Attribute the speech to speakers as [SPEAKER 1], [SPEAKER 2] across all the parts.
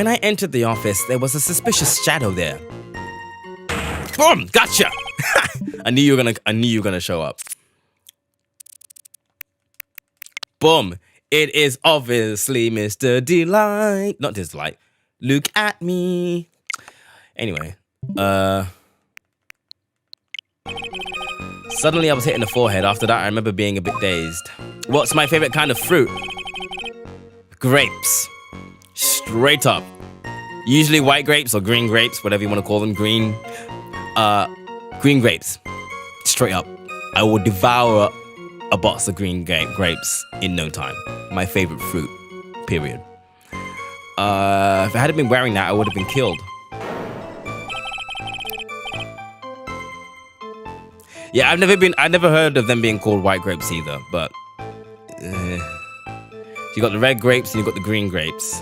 [SPEAKER 1] When I entered the office, there was a suspicious shadow there. Boom! Gotcha! I knew you were gonna show up. Boom! It is obviously Mr. Delight. Not Delight. Look at me. Anyway, suddenly I was hit in the forehead. After that, I remember being a bit dazed. What's my favorite kind of fruit? Grapes. Straight up. Usually white grapes or green grapes, whatever you want to call them. Green grapes. Straight up. I will devour a box of green grapes in no time. My favorite fruit. Period. If I hadn't been wearing that, I would have been killed. Yeah, I've never heard of them being called white grapes either, but you got the red grapes and you got the green grapes.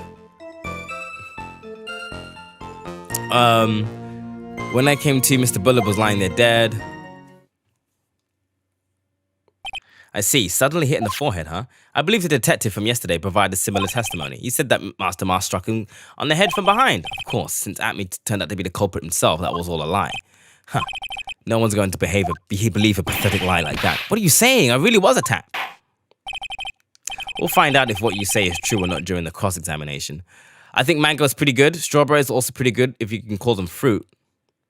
[SPEAKER 1] When I came to, Mr. Bullet was lying there dead. I see. Suddenly hit in the forehead, huh? I believe the detective from yesterday provided similar testimony. He said that Master Mask struck him on the head from behind. Of course, since Atme turned out to be the culprit himself, that was all a lie. Huh. No one's going to believe a pathetic lie like that. What are you saying? I really was attacked. We'll find out if what you say is true or not during the cross-examination. I think mango is pretty good. Strawberries is also pretty good if you can call them fruit.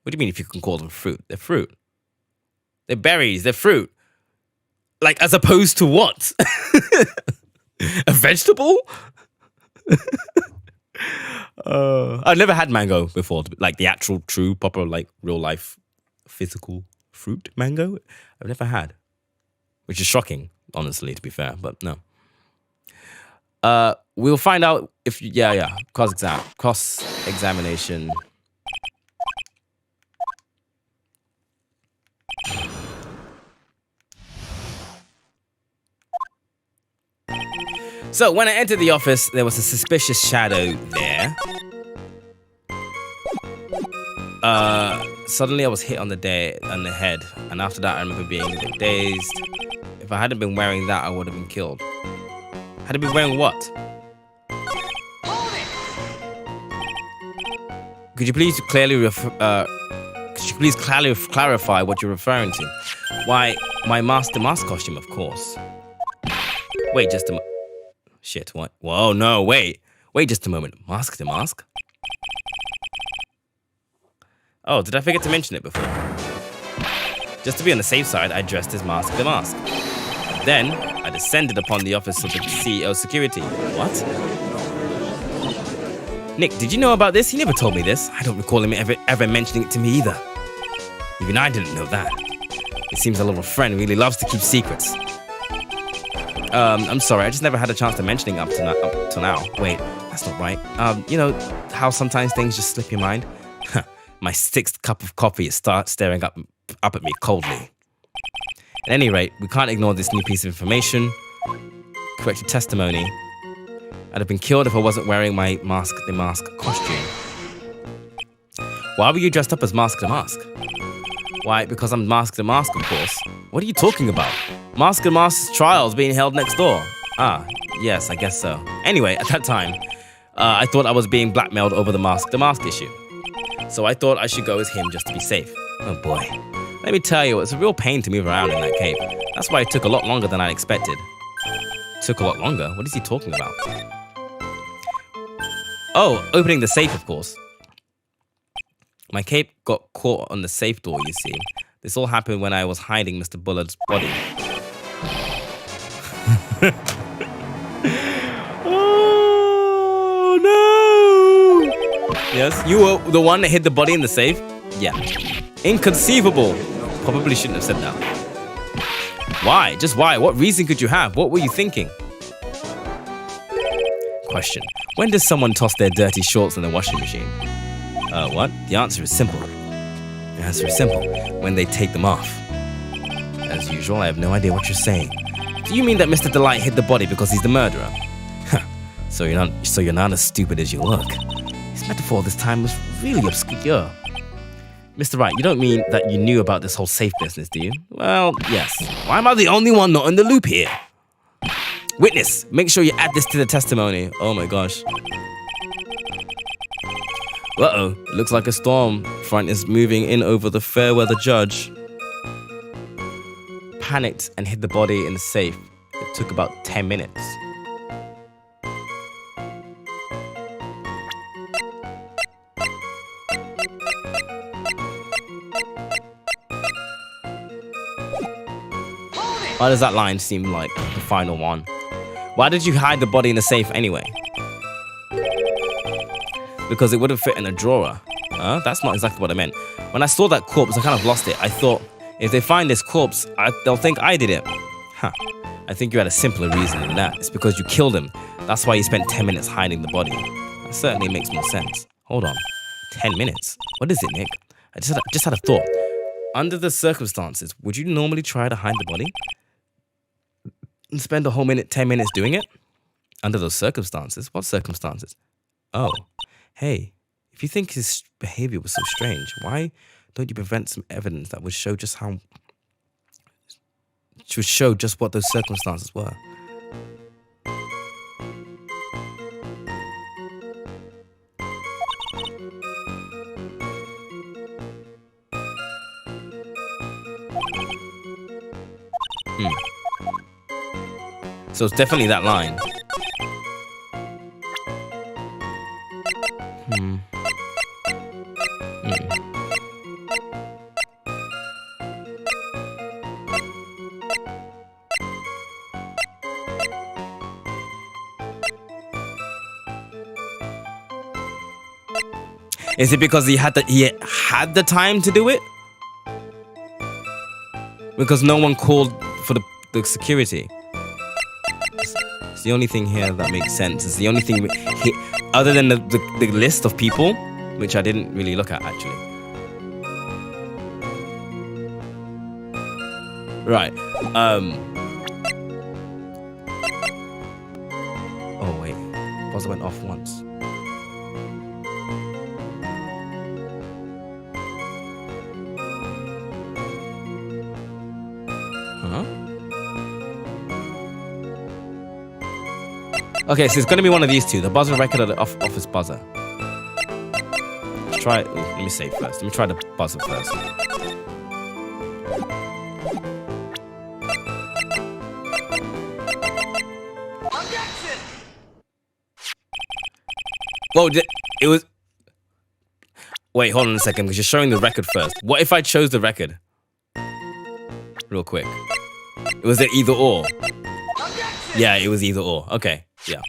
[SPEAKER 1] What do you mean if you can call them fruit? They're fruit. They're berries. They're fruit. Like, as opposed to what? A vegetable? I've never had mango before. Like, the actual, true, proper, like, real-life, physical fruit mango. I've never had. Which is shocking, honestly, to be fair. But, no. We'll find out if... Yeah. Cross-examination. So, when I entered the office, there was a suspicious shadow there. Suddenly I was hit on the head, and after that I remember being a bit dazed. If I hadn't been wearing that, I would have been killed. Had I been wearing what? Could you please clarify what you're referring to? Why, my Master Mask costume, of course. Wait just a moment. Shit, what? Whoa, no, wait. Wait just a moment. Mask to mask? Oh, did I forget to mention it before? Just to be on the safe side, I dressed as Mask the Mask. Then, I descended upon the office of the CEO's security. What? Nick, did you know about this? He never told me this. I don't recall him ever mentioning it to me either. Even I didn't know that. It seems a little friend really loves to keep secrets. I'm sorry, I just never had a chance to mention it up to now. Wait, that's not right. You know how sometimes things just slip your mind? My 6th cup of coffee starts staring up at me coldly. At any rate, we can't ignore this new piece of information. Corrected testimony. I'd have been killed if I wasn't wearing my Mask the Mask costume. Why were you dressed up as Mask the Mask? Why, because I'm Mask the Mask, of course. What are you talking about? Mask the Mask's trial is being held next door. Ah, yes, I guess so. Anyway, at that time, I thought I was being blackmailed over the Mask issue. So I thought I should go as him just to be safe. Oh boy. Let me tell you, it's a real pain to move around in that cape. That's why it took a lot longer than I expected. Took a lot longer? What is he talking about? Oh, opening the safe, of course. My cape got caught on the safe door, you see. This all happened when I was hiding Mr. Bullard's body. Oh, no! Yes, you were the one that hid the body in the safe? Yeah. Inconceivable. Probably shouldn't have said that. Why? Just why? What reason could you have? What were you thinking? Question. When does someone toss their dirty shorts in the washing machine? What? The answer is simple. The answer is simple. When they take them off. As usual, I have no idea what you're saying. Do you mean that Mr. Delight hid the body because he's the murderer? So you're not as stupid as you look. His metaphor this time was really obscure. Mr. Wright, you don't mean that you knew about this whole safe business, do you? Well, yes. Why am I the only one not in the loop here? Witness, make sure you add this to the testimony. Oh my gosh. Uh-oh, it looks like a storm front is moving in over the fair weather judge. Panicked and hid the body in the safe. It took about 10 minutes. Why does that line seem like the final one? Why did you hide the body in the safe anyway? Because it would have fit in a drawer. That's not exactly what I meant. When I saw that corpse, I kind of lost it. I thought, if they find this corpse, they'll think I did it. Huh. I think you had a simpler reason than that. It's because you killed him. That's why you spent 10 minutes hiding the body. That certainly makes more sense. Hold on. 10 minutes? What is it, Nick? I just had a thought. Under the circumstances, would you normally try to hide the body? And spend a whole 10 minutes doing it? Under those circumstances? What circumstances? Oh, hey, if you think his behavior was so strange, why don't you prevent some evidence that would show just what those circumstances were? So it's definitely that line. Is it because he had the time to do it? Because no one called for the security. It's the only thing here that makes sense. It's the only thing other than the list of people, which I didn't really look at actually. Right. Oh wait, buzzer went off once. Okay, so it's going to be one of these two. The buzzer record or the office buzzer. Let's try it. Let me save first. Let me try the buzzer first. Whoa, it was... Wait, hold on a second, because you're showing the record first. What if I chose the record? Real quick. Was it either or? Yeah, it was either or. Okay, yeah.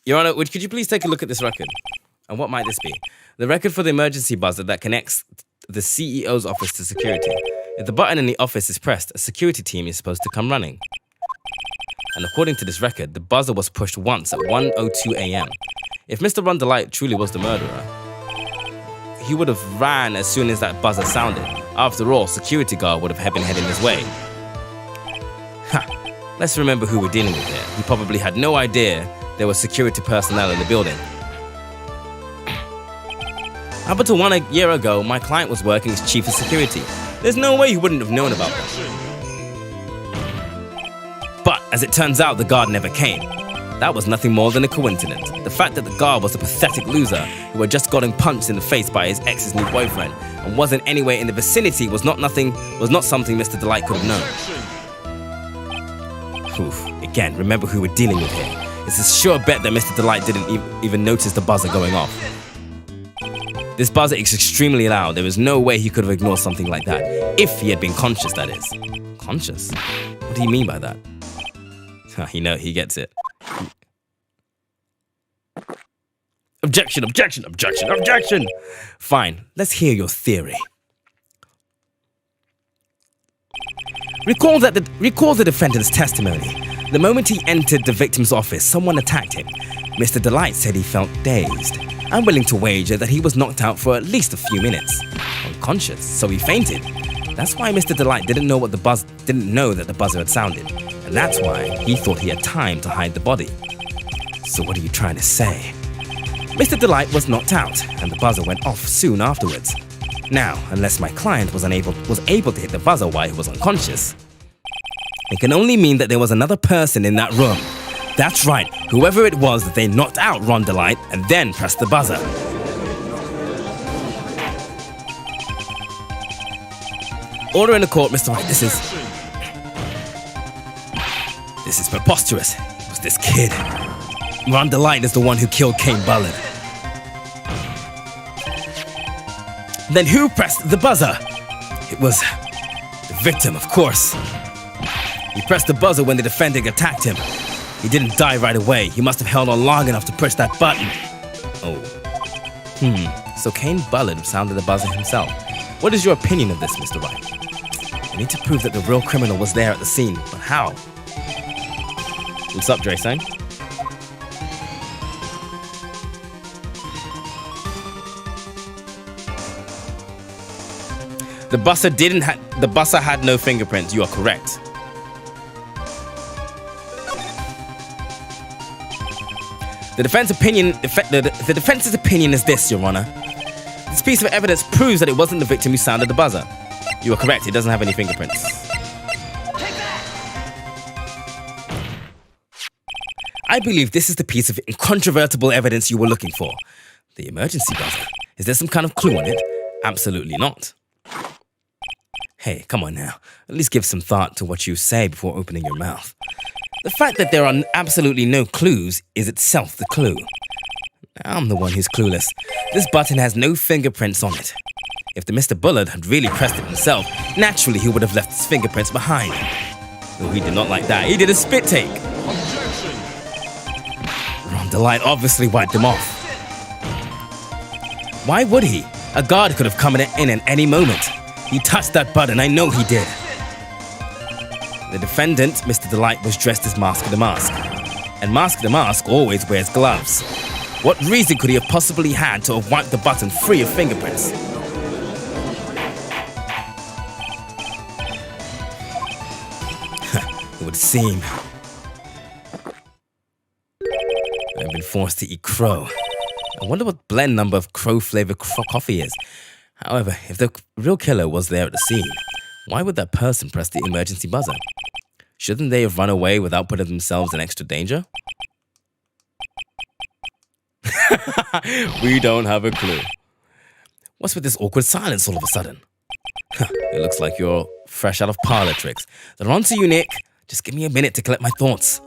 [SPEAKER 1] Your Honor, could you please take a look at this record? And what might this be? The record for the emergency buzzer that connects the CEO's office to security. If the button in the office is pressed, a security team is supposed to come running. And according to this record, the buzzer was pushed once at 1:02 a.m. If Mr. Rondelight truly was the murderer, he would have ran as soon as that buzzer sounded. After all, security guard would have been heading his way. Ha! Let's remember who we're dealing with here. He probably had no idea there was security personnel in the building. Up until 1 year ago, my client was working as chief of security. There's no way he wouldn't have known about that. But as it turns out, the guard never came. That was nothing more than a coincidence. The fact that the guard was a pathetic loser who had just gotten punched in the face by his ex's new boyfriend and wasn't anywhere in the vicinity was not something Mr. Delight could have known. Oof. Again, remember who we're dealing with here. It's a sure bet that Mr. Delight didn't even notice the buzzer going off. This buzzer is extremely loud. There is no way he could have ignored something like that. If he had been conscious, that is. Conscious? What do you mean by that? He gets it. Objection, objection, objection, objection! Fine, let's hear your theory. Recall the defendant's testimony. The moment he entered the victim's office, someone attacked him. Mr. Delight said he felt dazed. I'm willing to wager that he was knocked out for at least a few minutes. Unconscious, so he fainted. That's why Mr. Delight didn't know that the buzzer had sounded. And that's why he thought he had time to hide the body. So what are you trying to say? Mr. Delight was knocked out, and the buzzer went off soon afterwards. Now, unless my client was able to hit the buzzer while he was unconscious, it can only mean that there was another person in that room. That's right, whoever it was that they knocked out Ron Delight and then pressed the buzzer. Order in the court, Mr. Wright. This is preposterous. It was this kid. Ron Delight is the one who killed Cain Bullard. Then who pressed the buzzer? It was the victim, of course. He pressed the buzzer when the defendant attacked him. He didn't die right away. He must have held on long enough to push that button. Oh. So Cain Bullard sounded the buzzer himself. What is your opinion of this, Mr. Wright? I need to prove that the real criminal was there at the scene, but how? What's up, Dre-san? The buzzer had no fingerprints. You are correct. The defense's opinion is this, Your Honor. This piece of evidence proves that it wasn't the victim who sounded the buzzer. You are correct. It doesn't have any fingerprints. I believe this is the piece of incontrovertible evidence you were looking for. The emergency buzzer. Is there some kind of clue on it? Absolutely not. Hey, come on now. At least give some thought to what you say before opening your mouth. The fact that there are absolutely no clues is itself the clue. I'm the one who's clueless. This button has no fingerprints on it. If the Mr. Bullard had really pressed it himself, naturally he would have left his fingerprints behind. Oh, he did not like that. He did a spit take. Ron Delight obviously wiped him off. Why would he? A guard could have come in at any moment. He touched that button, I know he did. The defendant, Mr. Delight, was dressed as Mask the Mask. And Mask the Mask always wears gloves. What reason could he have possibly had to have wiped the button free of fingerprints? It would seem I've been forced to eat crow. I wonder what blend number of crow-flavored coffee is. However, if the real killer was there at the scene, why would that person press the emergency buzzer? Shouldn't they have run away without putting themselves in extra danger? We don't have a clue. What's with this awkward silence all of a sudden? It looks like you're fresh out of parlor tricks. They're on to you, Nick. Just give me a minute to collect my thoughts.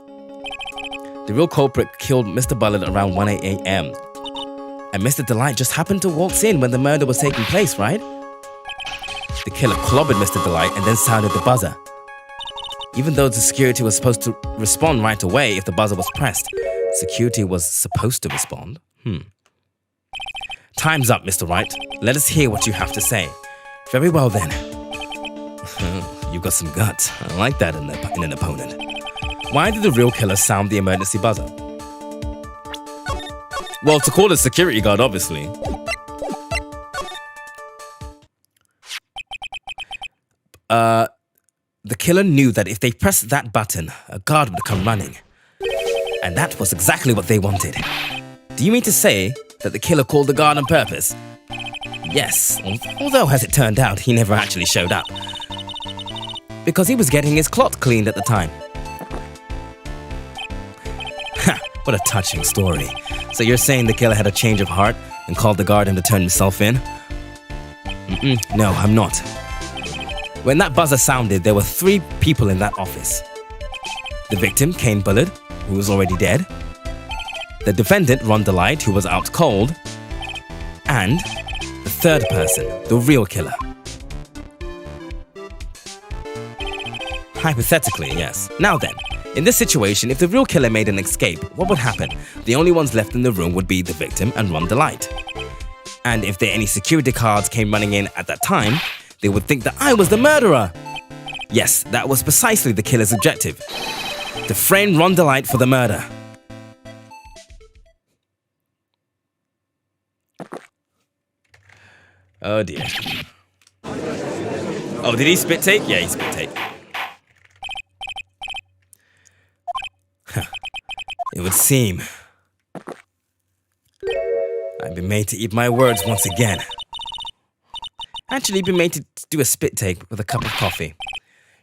[SPEAKER 1] The real culprit killed Mr. Bullard around 1 a.m. And Mr. Delight just happened to waltz in when the murder was taking place, right? The killer clobbered Mr. Delight and then sounded the buzzer. Even though the security was supposed to respond right away if the buzzer was pressed, security was supposed to respond. Time's up, Mr. Wright. Let us hear what you have to say. Very well then. You've got some guts. I like that in an opponent. Why did the real killer sound the emergency buzzer? Well, to call a security guard, obviously. The killer knew that if they pressed that button, a guard would come running. And that was exactly what they wanted. Do you mean to say that the killer called the guard on purpose? Yes, although as it turned out, he never actually showed up. Because he was getting his cloth cleaned at the time. Ha, what a touching story. So you're saying the killer had a change of heart and called the guard in to turn himself in? No, I'm not. When that buzzer sounded, there were 3 people in that office. The victim, Cain Bullard, who was already dead. The defendant, Ron Delight, who was out cold. And the third person, the real killer. Hypothetically, yes. Now then, in this situation, if the real killer made an escape, what would happen? The only ones left in the room would be the victim and Ron Delight. And if there any security guards came running in at that time, they would think that I was the murderer. Yes, that was precisely the killer's objective. To frame Ron Delight for the murder. Oh dear. Oh, did he spit take? Yeah, he spit take. It would seem I've been made to eat my words once again. Actually, been made to do a spit take with a cup of coffee.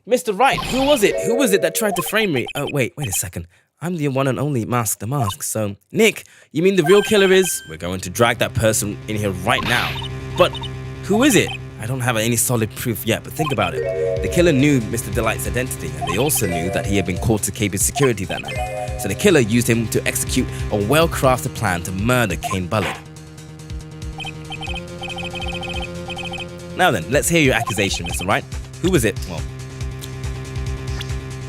[SPEAKER 1] Mr. Wright, who was it? Who was it that tried to frame me? Oh, wait a second. I'm the one and only Mask the Mask. So, Nick, you mean the real killer is? We're going to drag that person in here right now. But who is it? I don't have any solid proof yet, but think about it. The killer knew Mr. Delight's identity, and they also knew that he had been called to keep his security that night. So the killer used him to execute a well-crafted plan to murder Kane Bullard. Now then, let's hear your accusation, Mr. Wright. Who was it? Well,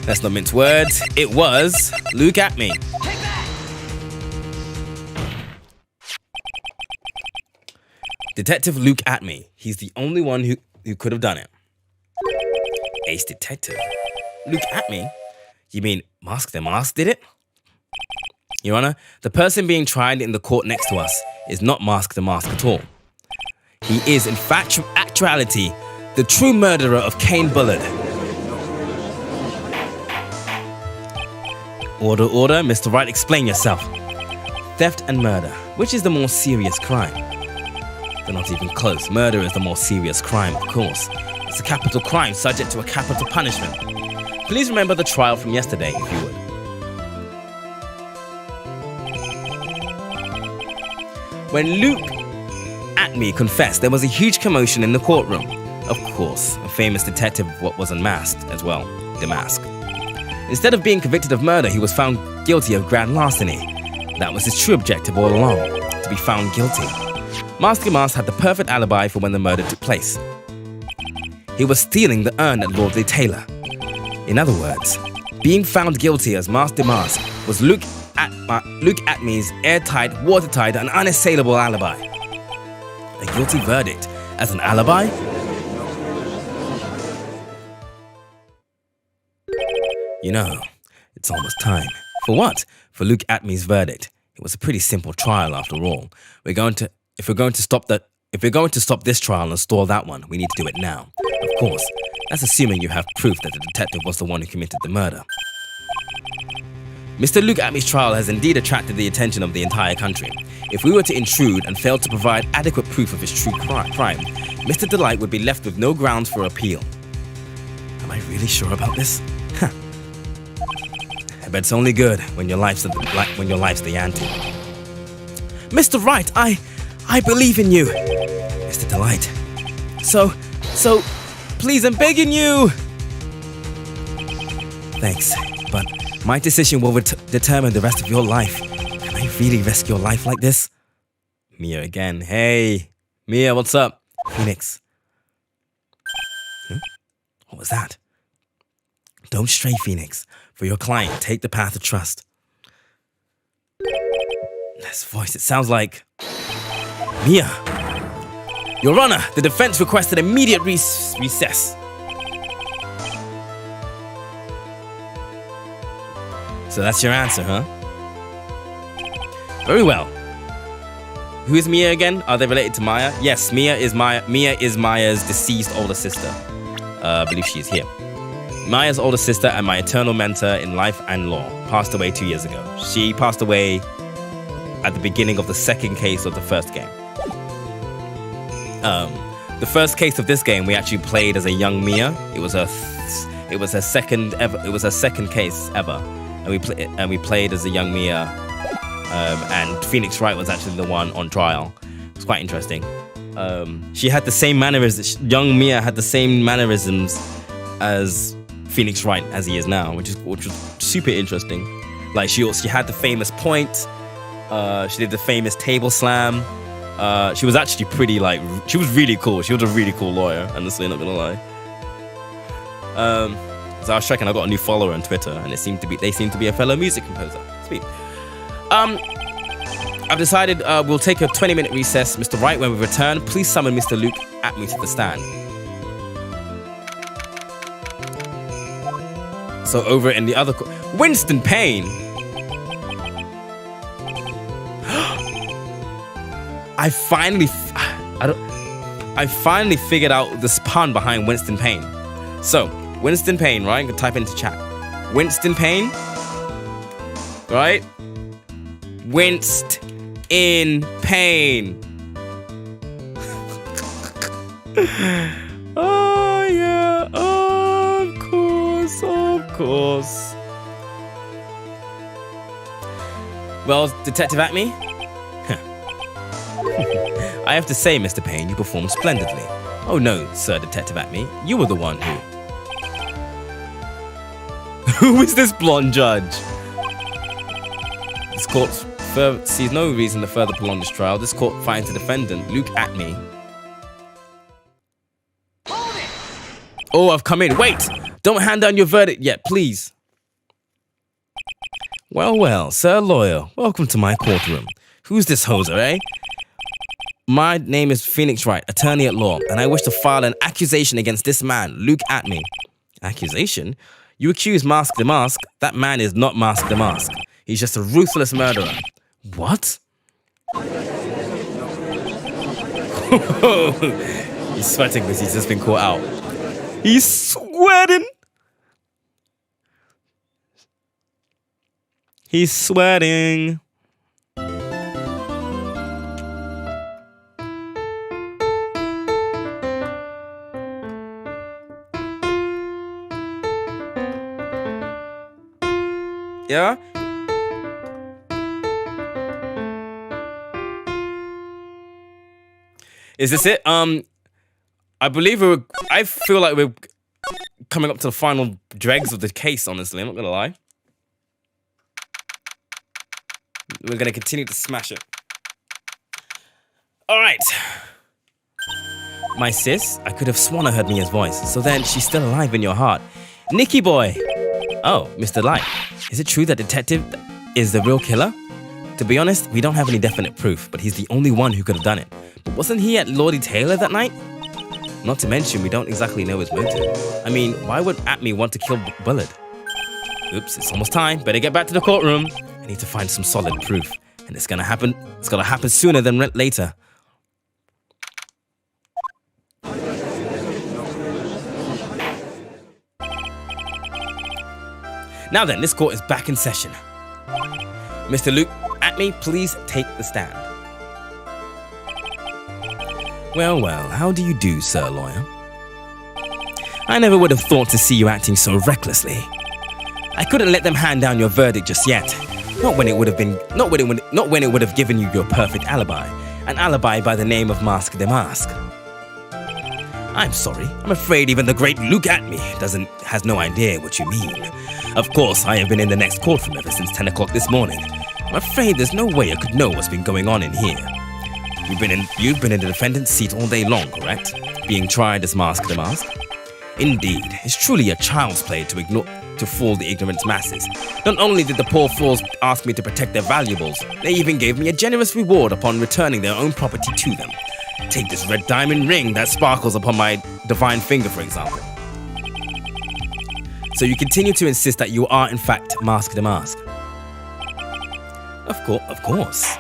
[SPEAKER 1] let's not mince words. It was Luke Atme. Detective Luke Atme. He's the only one who could have done it. Ace detective. Luke Atme? You mean Mask the Mask did it? Your Honor, the person being tried in the court next to us is not Mask the Mask at all. He is, in actuality, the true murderer of Kane Bullard. Order, order. Mr. Wright, explain yourself. Theft and murder. Which is the more serious crime? They're not even close. Murder is the more serious crime, of course. It's a capital crime subject to a capital punishment. Please remember the trial from yesterday, if you would. When Luke Atme confessed, there was a huge commotion in the courtroom. Of course, a famous detective was unmasked as well, Damask. Instead of being convicted of murder, he was found guilty of grand larceny. That was his true objective all along, to be found guilty. Mask the Mask had the perfect alibi for when the murder took place. He was stealing the urn at Lordly Taylor. In other words, being found guilty as Mask the Mask was Luke Atme's airtight, watertight, and unassailable alibi. A guilty verdict as an alibi? You know, it's almost time. For what? For Luke Atme's verdict. It was a pretty simple trial after all. If we're going to stop this trial and stall that one, we need to do it now. Of course, that's assuming you have proof that the detective was the one who committed the murder. Mr. Luke Atme's trial has indeed attracted the attention of the entire country. If we were to intrude and fail to provide adequate proof of his true crime, Mr. Delight would be left with no grounds for appeal. Am I really sure about this? I bet it's only good when your life's the ante. Mr. Wright, I believe in you, Mr. Delight. So, please, I'm begging you. Thanks, but my decision will determine the rest of your life. Can I really risk your life like this? Mia again. Hey, Mia, what's up? Phoenix. What was that? Don't stray, Phoenix. For your client, take the path of trust. This voice, it sounds like... Mia. Your Honor, the defense requested immediate recess. So that's your answer, huh? Very well. Who is Mia again? Are they related to Maya? Yes, Mia is Maya's deceased older sister. I believe she is here. Maya's older sister and my eternal mentor in life and law passed away 2 years ago. She passed away at the beginning of the second case of the first game. The first case of this game we actually played as a young Mia. It was her second case ever, and we played as a young Mia. And Phoenix Wright was actually the one on trial. It was quite interesting. She had the same mannerisms. Young Mia had the same mannerisms as Phoenix Wright as he is now, which was super interesting. Like she had the famous point. She did the famous table slam. She was actually pretty she was really cool. She was a really cool lawyer, honestly, not gonna lie. So I was checking, I got a new follower on Twitter, and they seem to be a fellow music composer. Sweet. I've decided we'll take a 20-minute recess. Mr. Wright, when we return, please summon Mr. Luke Atme to the stand. So over in the other Winston Payne. I finally figured out the pun behind Winston Payne. So, Winston Payne, right? I'm gonna type into chat. Winston Payne, right? Winced in pain. Oh yeah, oh, of course. Well, Detective Acme? I have to say, Mr. Payne, you performed splendidly. Oh no, Sir Detective Acme, you were the one who... Who is this blonde judge? This court sees no reason to further prolong this trial. This court finds the defendant, Luke Acme. Oh, I've come in. Wait! Don't hand down your verdict yet, please. Well, well, Sir Lawyer, welcome to my courtroom. Who's this hoser, eh? My name is Phoenix Wright, attorney at law, and I wish to file an accusation against this man, Luke Acme. Accusation? You accuse Mask the Mask. That man is not Mask the Mask. He's just a ruthless murderer. What? He's sweating because he's just been caught out. He's sweating. He's sweating. Yeah? Is this it? I believe I feel like we're coming up to the final dregs of the case, honestly. I'm not gonna lie. We're gonna continue to smash it. Alright. My sis, I could have sworn I heard Mia's voice. So then, she's still alive in your heart. Nicky boy! Oh, Mr. Light. Is it true that Detective is the real killer? To be honest, we don't have any definite proof, but he's the only one who could have done it. But wasn't he at Lordy Taylor that night? Not to mention, we don't exactly know his motive. I mean, why would Acme want to kill Bullard? Oops, it's almost time. Better get back to the courtroom. I need to find some solid proof. And it's gonna happen. It's gonna happen sooner than later. Now then, this court is back in session. Mr. Luke Acme, please take the stand. Well, well, how do you do, Sir Lawyer? I never would have thought to see you acting so recklessly. I couldn't let them hand down your verdict just yet. Not when it would have given you your perfect alibi. An alibi by the name of Mask the Mask. I'm sorry. I'm afraid even the great Luke Acme has no idea what you mean. Of course, I have been in the next courtroom ever since 10 o'clock this morning. I'm afraid there's no way I could know what's been going on in here. You've been in the defendant's seat all day long, correct? Being tried as Mask the Mask? Indeed, it's truly a child's play to fool the ignorant masses. Not only did the poor fools ask me to protect their valuables, they even gave me a generous reward upon returning their own property to them. Take this red diamond ring that sparkles upon my divine finger, for example. So you continue to insist that you are, in fact, Mask the Mask? Of course.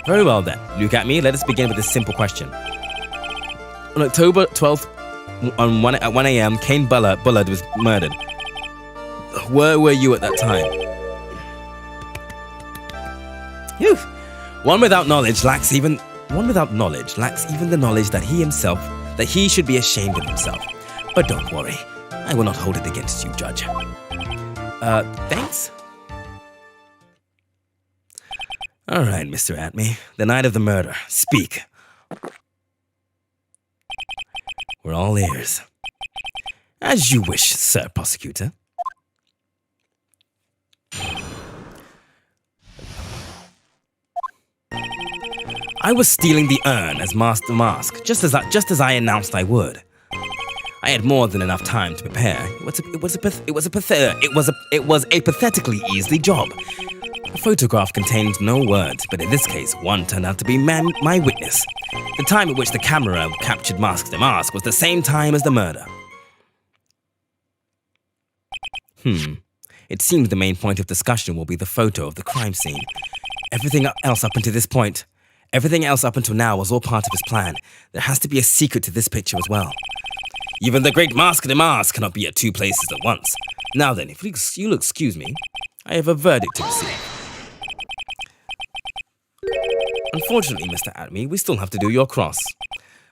[SPEAKER 1] Very well then, Luke Acme, let us begin with a simple question. On October 12th, at 1 a.m., Kane Bullard was murdered. Where were you at that time? Phew. One without knowledge lacks even the knowledge that he should be ashamed of himself. But don't worry, I will not hold it against you, Judge. Thanks? All right, Mr. Acme, the night of the murder. Speak. We're all ears. As you wish, Sir Prosecutor. I was stealing the urn as Master Mask, just as I announced I would. I had more than enough time to prepare. It was a pathetically easy job. The photograph contained no words, but in this case, one turned out to be my witness. The time at which the camera captured Mask the Mask was the same time as the murder. It seems the main point of discussion will be the photo of the crime scene. Everything else up until now was all part of his plan. There has to be a secret to this picture as well. Even the great Mask the Mask cannot be at two places at once. Now then, if you'll excuse me, I have a verdict to receive. Unfortunately, Mr. Acme, we still have to do your cross.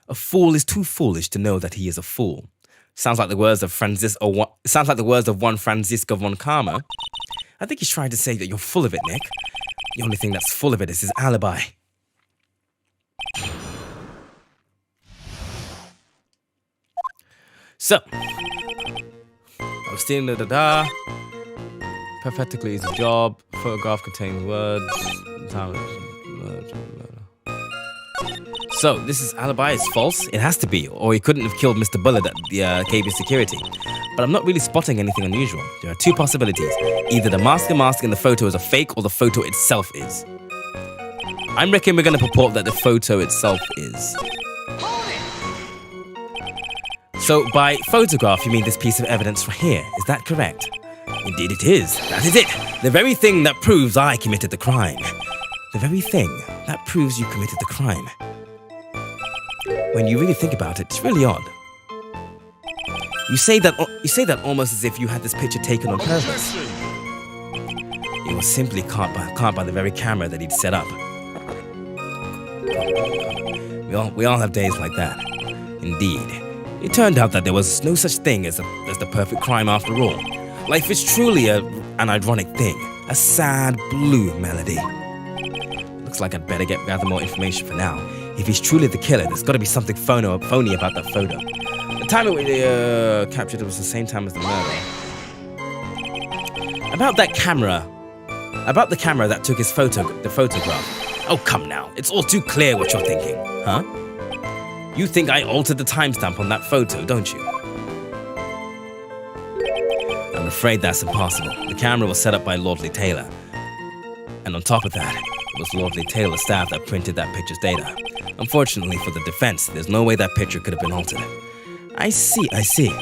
[SPEAKER 1] A fool is too foolish to know that he is a fool. Sounds like the words of one Francisco von Karma. I think he's trying to say that you're full of it, Nick. The only thing that's full of it is his alibi. So, I was stealing da-da-da. Perfectly easy job. Photograph contains words. So, this alibi is false? It has to be, or he couldn't have killed Mr. Bullard at the KB security. But I'm not really spotting anything unusual. There are two possibilities. Either the mask in the photo is a fake, or the photo itself is. I reckon we're going to purport that the photo itself is. So, by photograph, you mean this piece of evidence right here. Is that correct? Indeed it is. That is it. The very thing that proves I committed the crime. The very thing that proves you committed the crime. When you really think about it, it's really odd. You say that almost as if you had this picture taken on purpose. It was simply caught by the very camera that he'd set up. We all have days like that. Indeed. It turned out that there was no such thing as the perfect crime after all. Life is truly an ironic thing. A sad blue melody. Looks like I'd better gather more information for now. If he's truly the killer, there's got to be something phony about that photo. The time it was captured was the same time as the murder. About the camera that took the photograph. Oh, come now. It's all too clear what you're thinking, huh? You think I altered the timestamp on that photo, don't you? I'm afraid that's impossible. The camera was set up by Lordly Taylor. And on top of that, it was Lordly Taylor's staff that printed that picture's data. Unfortunately for the defense, there's no way that picture could have been altered. I see.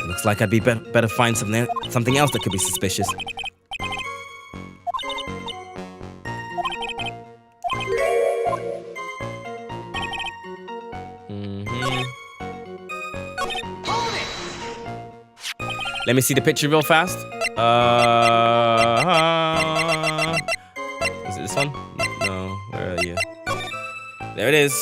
[SPEAKER 1] Looks like I'd be better find something else that could be suspicious. Let me see the picture real fast. Is it this one? No, where are you? There it is.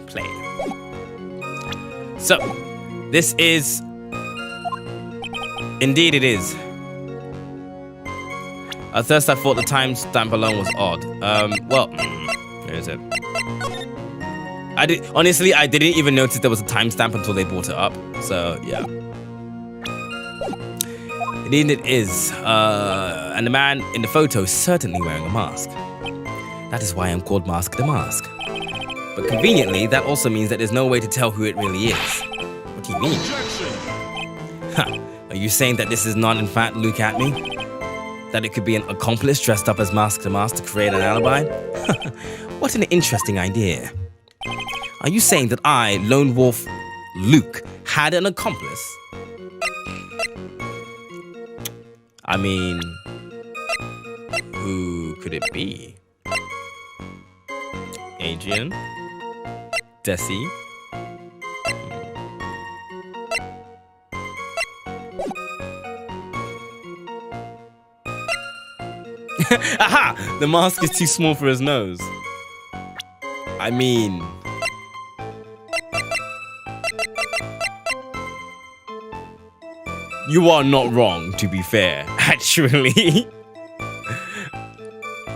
[SPEAKER 1] Play. So, this is... Indeed it is. At first I thought the timestamp alone was odd. Well, where is it? Honestly, I didn't even notice there was a timestamp until they brought it up. So, yeah. Indeed it is. And the man in the photo is certainly wearing a mask. That is why I'm called Mask the Mask. But conveniently, that also means that there's no way to tell who it really is. What do you mean? Huh. Are you saying that this is not in fact Luke at me? That it could be an accomplice dressed up as Mask the Mask to create an alibi? What an interesting idea. Are you saying that I, Lone Wolf Luke, had an accomplice? I mean, who could it be? Adrian? Desi? Aha! The mask is too small for his nose. I mean... You are not wrong, to be fair, actually.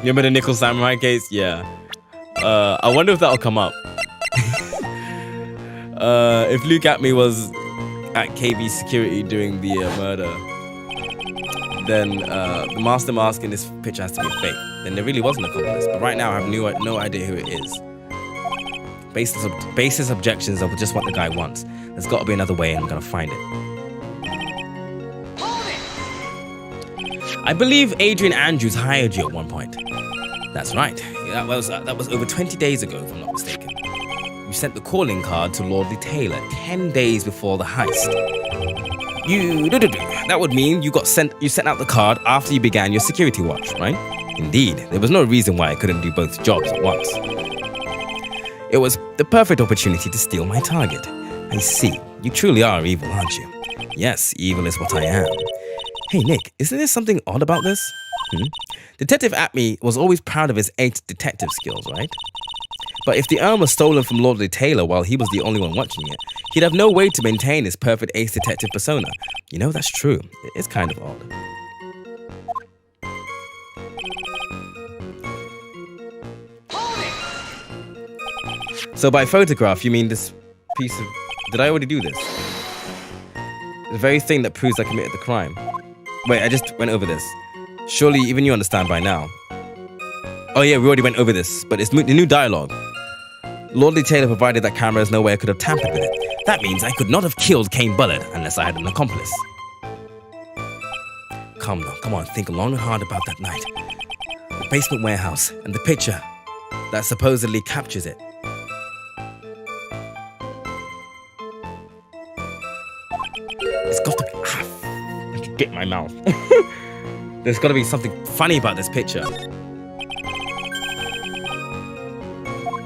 [SPEAKER 1] Remember the Nickel Samurai case? Yeah. I wonder if that'll come up. If Luke at me was at KB security during the murder, then the Master Mask in this picture has to be a fake. Then there really was an accomplice. But right now I have no idea who it is. Baseless objections of just what the guy wants. There's got to be another way and I'm going to find it. I believe Adrian Andrews hired you at one point. That's right. That was over 20 days ago, if I'm not mistaken. You sent the calling card to Lordly Taylor 10 days before the heist. That would mean you sent out the card after you began your security watch, right? Indeed, there was no reason why I couldn't do both jobs at once. It was the perfect opportunity to steal my target. I see. You truly are evil, aren't you? Yes, evil is what I am. Hey, Nick, isn't there something odd about this? Detective Atme was always proud of his 8 detective skills, right? But if the urn was stolen from Lordly Taylor while he was the only one watching it, he'd have no way to maintain his perfect ace detective persona. You know, that's true. It's kind of odd. So by photograph, you mean this piece of... Did I already do this? The very thing that proves I committed the crime. Wait, I just went over this. Surely even you understand by now. Oh yeah, we already went over this, but it's the new dialogue. Lordly Taylor provided that camera as no way I could have tampered with it. That means I could not have killed Kane Bullard unless I had an accomplice. Come on, think long and hard about that night. The basement warehouse and the picture that supposedly captures it. It's got to be... I can get my mouth. There's got to be something funny about this picture.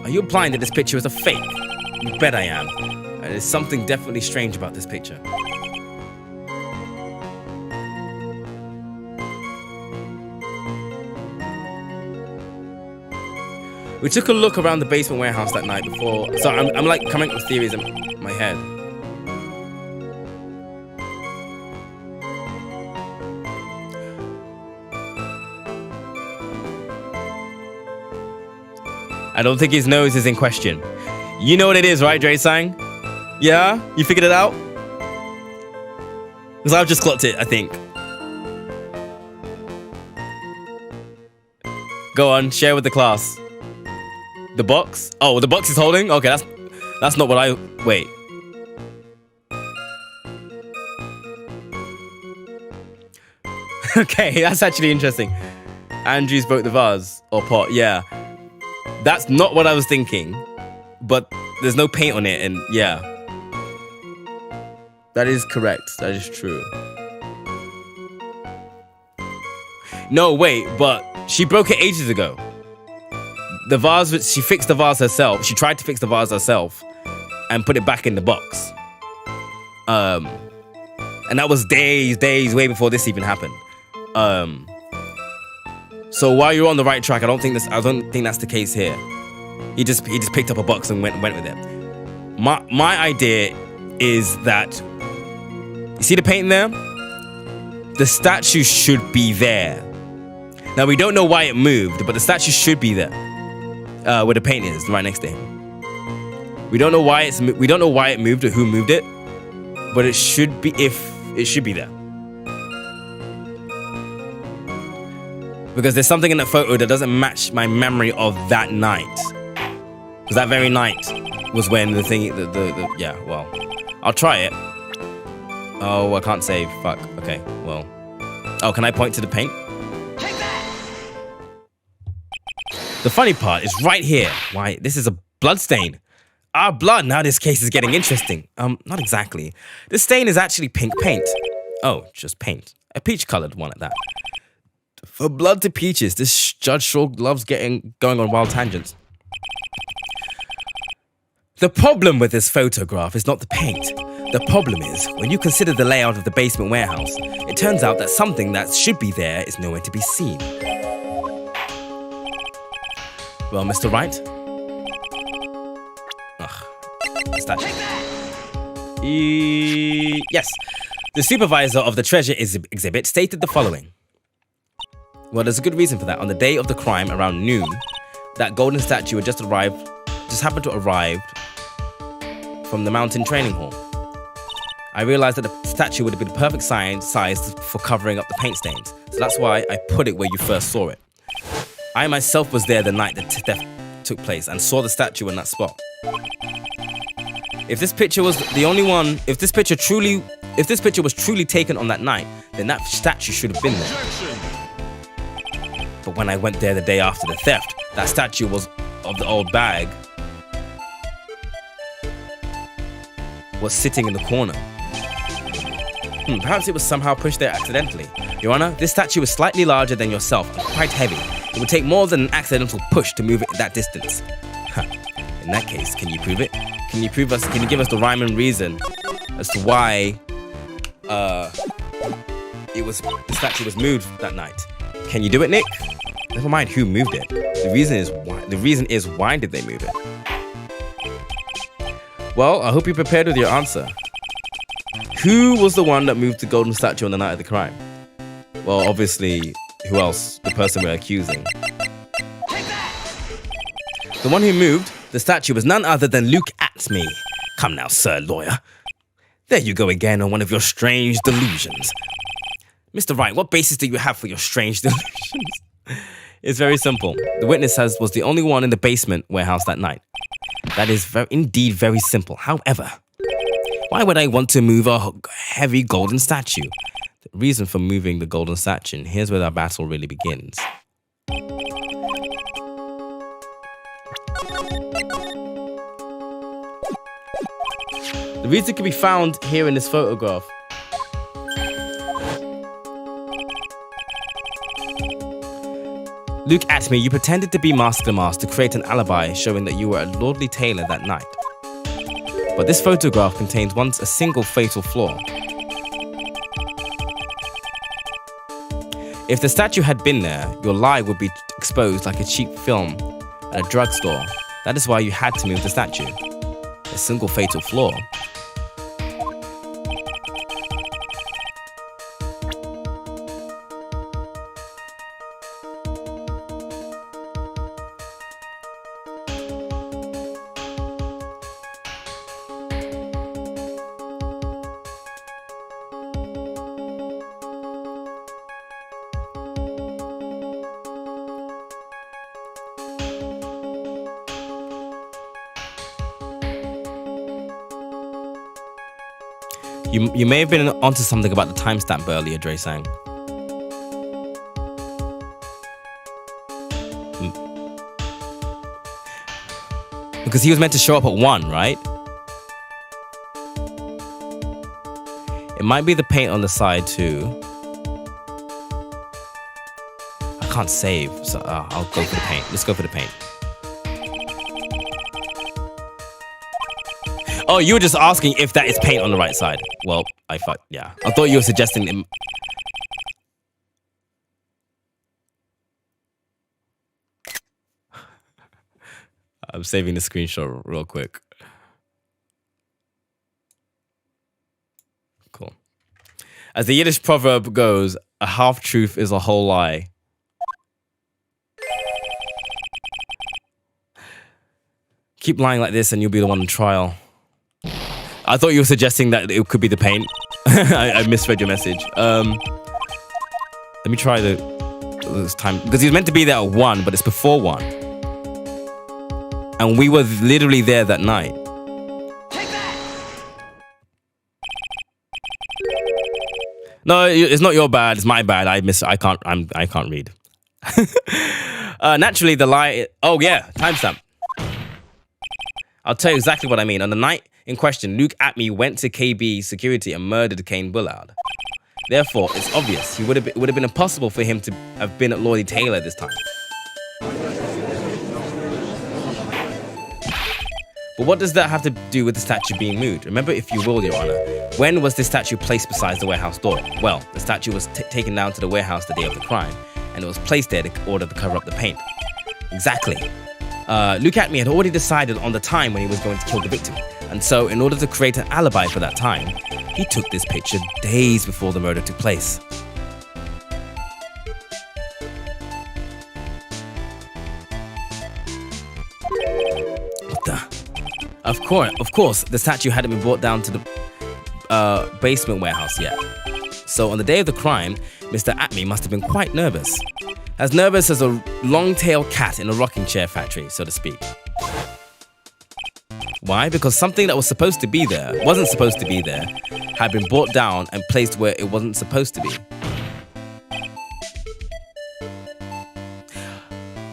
[SPEAKER 1] Are you implying that this picture is a fake? You bet I am. There's something definitely strange about this picture. We took a look around the basement warehouse that night before... So I'm like coming up with theories in my head. I don't think his nose is in question. You know what it is, right, Dre-sang? Yeah? You figured it out? Because I've just clocked it, I think. Go on, share with the class. The box? Oh, the box is holding? Okay, that's not what I... Wait. Okay, that's actually interesting. Andrews broke the vase. Or pot, yeah. That's not what I was thinking, but there's no paint on it, and yeah. That is correct. That is true. No, wait, but she broke it ages ago. The vase, she fixed the vase herself. She tried to fix the vase herself and put it back in the box. And that was days, way before this even happened. So while you're on the right track, I don't think that's the case here. He just picked up a box and went with it. My idea is that you see the paint there? The statue should be there. Now we don't know why it moved, but the statue should be there. Where the paint is, right next to him. We don't know why it moved or who moved it, but it should be there. Because there's something in that photo that doesn't match my memory of that night. Because that very night was when the thing, yeah, well, I'll try it. Oh, I can't save, fuck, okay, well. Oh, can I point to the paint? Take that! The funny part is right here. Why, this is a blood stain. Our blood, now this case is getting interesting. Not exactly. This stain is actually pink paint. Oh, just paint. A peach-colored one at that. For blood to peaches, this judge sure loves going on wild tangents. The problem with this photograph is not the paint. The problem is, when you consider the layout of the basement warehouse, it turns out that something that should be there is nowhere to be seen. Well, Mr. Wright? Ugh. Statue. Yes. The supervisor of the treasure exhibit stated the following. Well, there's a good reason for that. On the day of the crime, around noon, that golden statue had just happened to arrive from the mountain training hall. I realized that the statue would have been the perfect size for covering up the paint stains. So that's why I put it where you first saw it. I myself was there the night that theft took place and saw the statue in that spot. If this picture was the only one, if this picture was truly taken on that night, then that statue should have been there. But when I went there the day after the theft, that statue was of the old bag was sitting in the corner. Perhaps it was somehow pushed there accidentally. Your Honor, this statue is slightly larger than yourself and quite heavy. It would take more than an accidental push to move it that distance. In that case, can you prove it? Can you give us the rhyme and reason as to why the statue was moved that night? Can you do it, Nick? Never mind who moved it. The reason is why did they move it? Well, I hope you're prepared with your answer. Who was the one that moved the golden statue on the night of the crime? Well, obviously, who else? The person we're accusing. The one who moved the statue was none other than Luke Atme. Come now, sir lawyer. There you go again on one of your strange delusions. Mr. Wright, what basis do you have for your strange delusions? It's very simple. The witness was the only one in the basement warehouse that night. That is indeed very simple. However, why would I want to move a heavy golden statue? The reason for moving the golden statue, and here's where our battle really begins. The reason can be found here in this photograph. Luke Atme, you pretended to be Master Mask to create an alibi showing that you were at Lordly Taylor that night. But this photograph contains a single fatal flaw. If the statue had been there, your lie would be exposed like a cheap film at a drugstore. That is why you had to move the statue. A single fatal flaw. You may have been onto something about the timestamp earlier, Dre sang. Because he was meant to show up at 1, right? It might be the paint on the side too. I can't save, so I'll go for the paint. Let's go for the paint. Oh, you were just asking if that is paint on the right side. Well, yeah. I thought you were suggesting... I'm saving the screenshot real quick. Cool. As the Yiddish proverb goes, a half-truth is a whole lie. Keep lying like this and you'll be the one on trial. I thought you were suggesting that it could be the paint. I misread your message. Let me try this time. Because he was meant to be there at 1, but it's before 1. And we were literally there that night. No, it's not your bad. It's my bad. I can't read. Naturally, the lie... Oh, yeah. Timestamp. I'll tell you exactly what I mean. On the night in question, Luke Atme went to KB security and murdered Kane Bullard. Therefore, it's obvious it would have been impossible for him to have been at Lordly Taylor this time. But what does that have to do with the statue being moved? Remember, if you will, Your Honor, when was this statue placed beside the warehouse door? Well, the statue was taken down to the warehouse the day of the crime, and it was placed there in order to cover up the paint. Exactly. Luke Atme had already decided on the time when he was going to kill the victim, and so in order to create an alibi for that time, he took this picture days before the murder took place. What the? Of course, the statue hadn't been brought down to the basement warehouse yet. So on the day of the crime, Mr. Atme must have been quite nervous. As nervous as a long-tailed cat in a rocking chair factory, so to speak. Why? Because something that wasn't supposed to be there, had been brought down and placed where it wasn't supposed to be.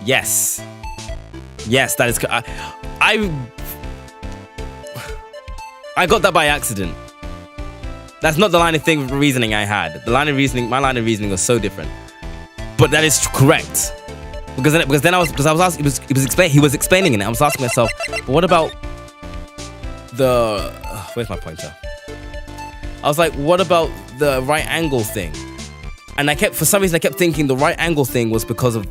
[SPEAKER 1] Yes. Yes, that is... I got that by accident. That's not the line of reasoning I had. My line of reasoning was so different. But that is correct. He was explaining it. I was asking myself, but what about where's my pointer? I was like, what about the right angle thing? And for some reason I kept thinking the right angle thing was because of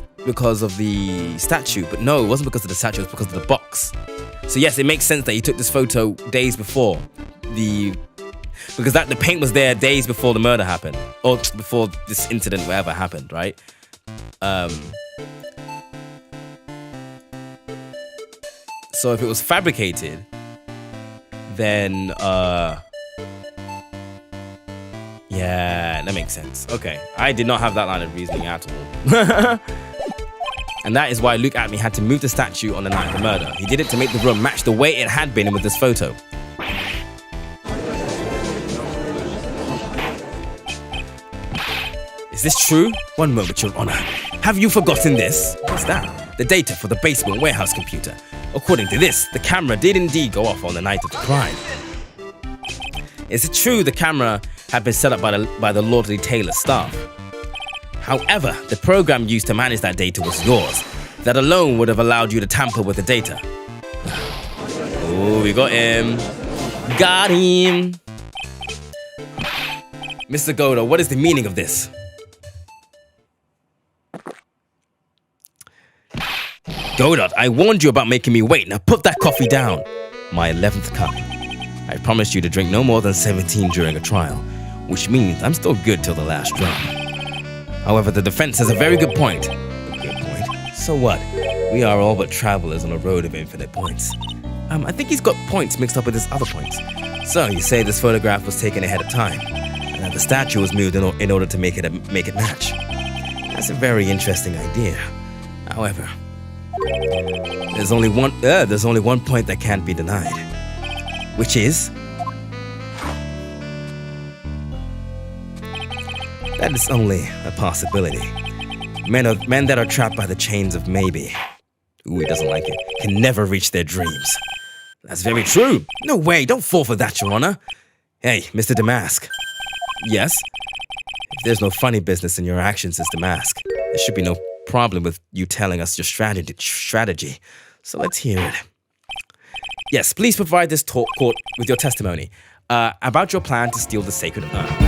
[SPEAKER 1] the statue, but no, it wasn't because of the statue, it was because of the box. So yes, it makes sense that he took this photo days before because the paint was there days before the murder happened, or before this incident, whatever happened, right? So if it was fabricated, then yeah, that makes sense. Okay, I did not have that line of reasoning at all. And that is why Luke Atme had to move the statue on the night of the murder. He did it to make the room match the way it had been with this photo. Is this true? One moment, Your Honor. Have you forgotten this? What's that? The data for the basement warehouse computer. According to this, the camera did indeed go off on the night of the crime. Is it true the camera had been set up by the Lordly Taylor staff? However, the program used to manage that data was yours. That alone would have allowed you to tamper with the data. Oh, we got him. Got him. Mr. Godo, what is the meaning of this? Godot, I warned you about making me wait. Now put that coffee down. My 11th cup. I promised you to drink no more than 17 during a trial, which means I'm still good till the last drop. However, the defense has a very good point. A good point? So what? We are all but travelers on a road of infinite points. I think he's got points mixed up with his other points. So you say this photograph was taken ahead of time, and that the statue was moved in order to make it match. That's a very interesting idea. However, there's only one point that can't be denied, which is that is only a possibility. Men that are trapped by the chains of maybe, ooh, he doesn't like it, can never reach their dreams. That's very true. No way, don't fall for that, Your Honor. Hey, Mr. Damask. Yes? If there's no funny business in your actions, Mr. Damask, there should be no problem with you telling us your strategy. So let's hear it. Yes, please provide this court with your testimony about your plan to steal the sacred urn.